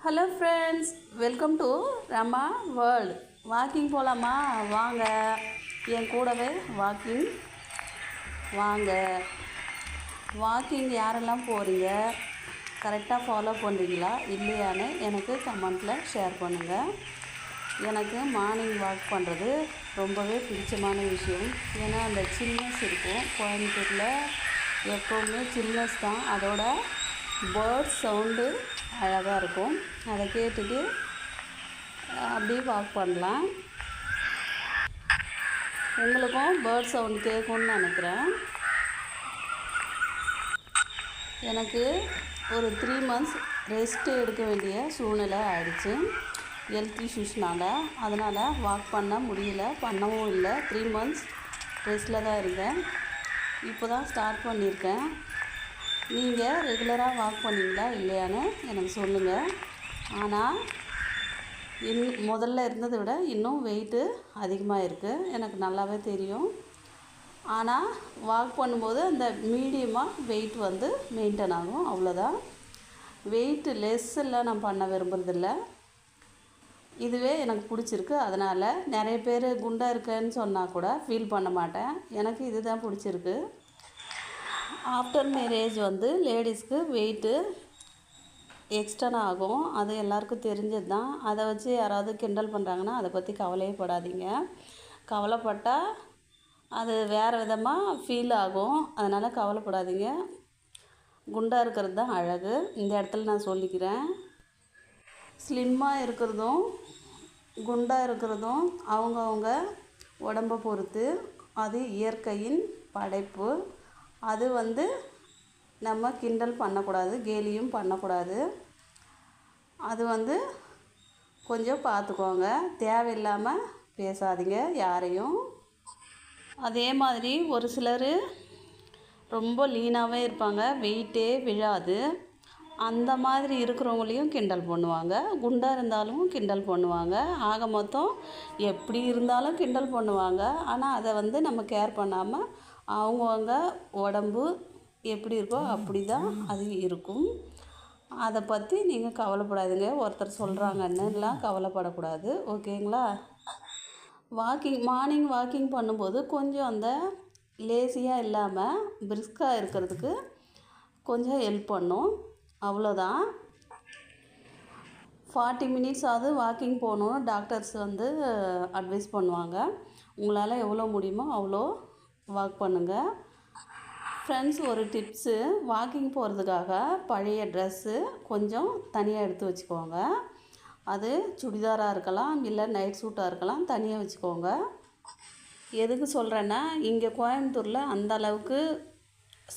Hello friends, welcome to Rama world. Walking போகலாமா? வாங்க, என் கூடவே வாங்க. வாக்கிங் யாரெல்லாம் போகிறீங்க, கரெக்டாக ஃபாலோ பண்ணுறீங்களா இல்லையான்னு எனக்கு கமெண்ட்டில் ஷேர் பண்ணுங்கள். எனக்கு மார்னிங் வாக் பண்ணுறது ரொம்பவே பிடிச்சமான விஷயம். ஏன்னா அந்த சில்னஸ் இருக்கும். கோயம்புத்தூரில் எப்போவுமே சில்னஸ் தான். அதோட பேர்ட்ஸ் சவுண்டு அழகாக இருக்கும். அதை கேட்டுட்டு அப்படியே வாக் பண்ணலாம். உங்களுக்கும் பேர்ட் சவுண்ட் கேட்கும்னு நினைக்கிறேன். எனக்கு ஒரு 3 months ரெஸ்ட்டு எடுக்க வேண்டிய சூழ்நிலை ஆயிடுச்சு ஹெல்த் இஷ்யூஸ்னால். அதனால் வாக் பண்ண முடியல, பண்ணவும் இல்லை. 3 months ரெஸ்ட்டில் தான் இருந்தேன். இப்போ தான் ஸ்டார்ட் பண்ணியிருக்கேன். நீங்கள் ரெகுலராக வாக் பண்ணீங்களா இல்லையான்னு எனக்கு சொல்லுங்கள். ஆனால் முதல்ல இருந்ததை விட இன்னும் வெயிட்டு அதிகமாக இருக்குது, எனக்கு நல்லாவே தெரியும். ஆனால் வாக் பண்ணும்போது அந்த மீடியமாக வெயிட் வந்து மெயின்டைன் ஆகும், அவ்வளோதான். வெயிட் லெஸ்ஸெல்லாம் நான் பண்ண விரும்புறதில்ல. இதுவே எனக்கு பிடிச்சிருக்கு. அதனால் நிறைய பேர் குண்டாக இருக்கேன்னு சொன்னால் கூட ஃபீல் பண்ண மாட்டேன். எனக்கு இது தான் பிடிச்சிருக்கு. ஆஃப்டர் மேரேஜ் வந்து லேடிஸ்க்கு வெயிட்டு எக்ஸ்டன் ஆகும், அது எல்லாருக்கும் தெரிஞ்சது தான். அதை வச்சு யாராவது கிண்டல் பண்ணுறாங்கன்னா அதை பற்றி கவலையே படாதீங்க. கவலைப்பட்டால் அது வேறு விதமாக ஃபீல் ஆகும். அதனால் கவலைப்படாதீங்க. குண்டாக இருக்கிறது தான் அழகு. இந்த இடத்துல நான் சொல்லிக்கிறேன். ஸ்லிம்மாக இருக்கிறதும் குண்டாக இருக்கிறதும் அவங்கவுங்க உடம்பை பொறுத்து. அது இயற்கையின் படைப்பு. அது வந்து நம்ம கிண்டல் பண்ணக்கூடாது, கேலியும் பண்ணக்கூடாது. அது வந்து கொஞ்சம் பார்த்துக்கோங்க. தேவையில்லாமல் பேசாதீங்க யாரையும். அதே மாதிரி ஒரு சிலர் ரொம்ப லீனாகவே இருப்பாங்க, வெயிட்டே விழாது. அந்த மாதிரி இருக்கிறவங்களையும் கிண்டல் பண்ணுவாங்க. குண்டாக இருந்தாலும் கிண்டல் பண்ணுவாங்க. ஆக மொத்தம் எப்படி இருந்தாலும் கிண்டல் பண்ணுவாங்க. ஆனால் அதை வந்து நம்ம கேர் பண்ணாமல் அவங்கவுங்க உடம்பு எப்படி இருக்கோ அப்படி தான் அது இருக்கும். அதை பற்றி நீங்கள் கவலைப்படாதீங்க. ஒருத்தர் சொல்கிறாங்கன்னுலாம் கவலைப்படக்கூடாது, ஓகேங்களா? மார்னிங் வாக்கிங் பண்ணும்போது கொஞ்சம் அந்த லேசியாக இல்லாமல் பிரிஸ்காக இருக்கிறதுக்கு கொஞ்சம் ஹெல்ப் பண்ணும், அவ்வளோதான். 40 minutes வாக்கிங் போகணுன்னு டாக்டர்ஸ் வந்து அட்வைஸ் பண்ணுவாங்க. உங்களால் எவ்வளோ முடியுமோ அவ்வளோ வாக் பண்ணுங்கள். ஃப்ரெண்ட்ஸ், ஒரு டிப்ஸு, வாக்கிங் போகிறதுக்காக பழைய ட்ரெஸ்ஸு கொஞ்சம் தனியாக எடுத்து வச்சுக்கோங்க. அது சுடிதாராக இருக்கலாம், இல்லை நைட் சூட்டாக இருக்கலாம், தனியாக வச்சுக்கோங்க. எதுக்கு சொல்கிறேன்னா, இங்கே கோயம்புத்தூரில் அந்த அளவுக்கு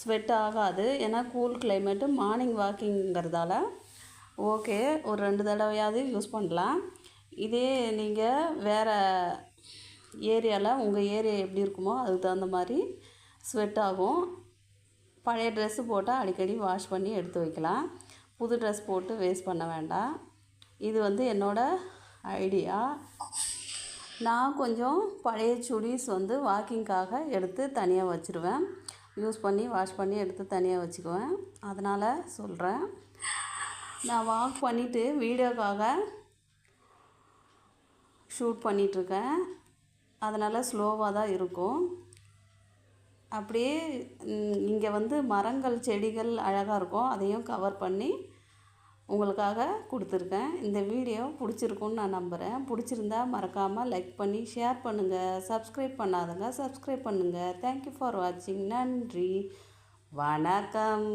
ஸ்வெட் ஆகாது. ஏன்னா கூல் கிளைமேட்டு. மார்னிங் வாக்கிங்கிறதால ஓகே, ஒரு 2 தடவையாவது யூஸ் பண்ணலாம். இதே நீங்கள் வேறு ஏரியாவில், உங்கள் ஏரியா எப்படி இருக்குமோ அதுக்கு தகுந்த மாதிரி ஸ்வெட் ஆகும். பழைய ட்ரெஸ்ஸு போட்டால் அடிக்கடி வாஷ் பண்ணி எடுத்து வைக்கலாம். புது ட்ரெஸ் போட்டு வேஸ்ட் பண்ண வேண்டாம். இது வந்து என்னோடய ஐடியா. நான் கொஞ்சம் பழைய சுடிஸ் வந்து வாக்கிங்காக எடுத்து தனியாக வச்சுருவேன். யூஸ் பண்ணி வாஷ் பண்ணி எடுத்து தனியாக வச்சுக்குவேன். அதனால் சொல்கிறேன். நான் வாக் பண்ணிவிட்டு வீடியோக்காக ஷூட் பண்ணிகிட்ருக்கேன். அதனால் ஸ்லோவாக தான் இருக்கும். அப்படியே இங்கே வந்து மரங்கள் செடிகள் அழகாக இருக்கும், அதையும் கவர் பண்ணி உங்களுக்காக கொடுத்துருக்கேன். இந்த வீடியோ பிடிச்சிருக்குன்னு நான் நம்புகிறேன். பிடிச்சிருந்தா மறக்காமல் லைக் பண்ணி ஷேர் பண்ணுங்கள். சப்ஸ்கிரைப் பண்ணாதங்க சப்ஸ்கிரைப் பண்ணுங்கள். தேங்க்யூ ஃபார் வாட்சிங். நன்றி, வணக்கம்.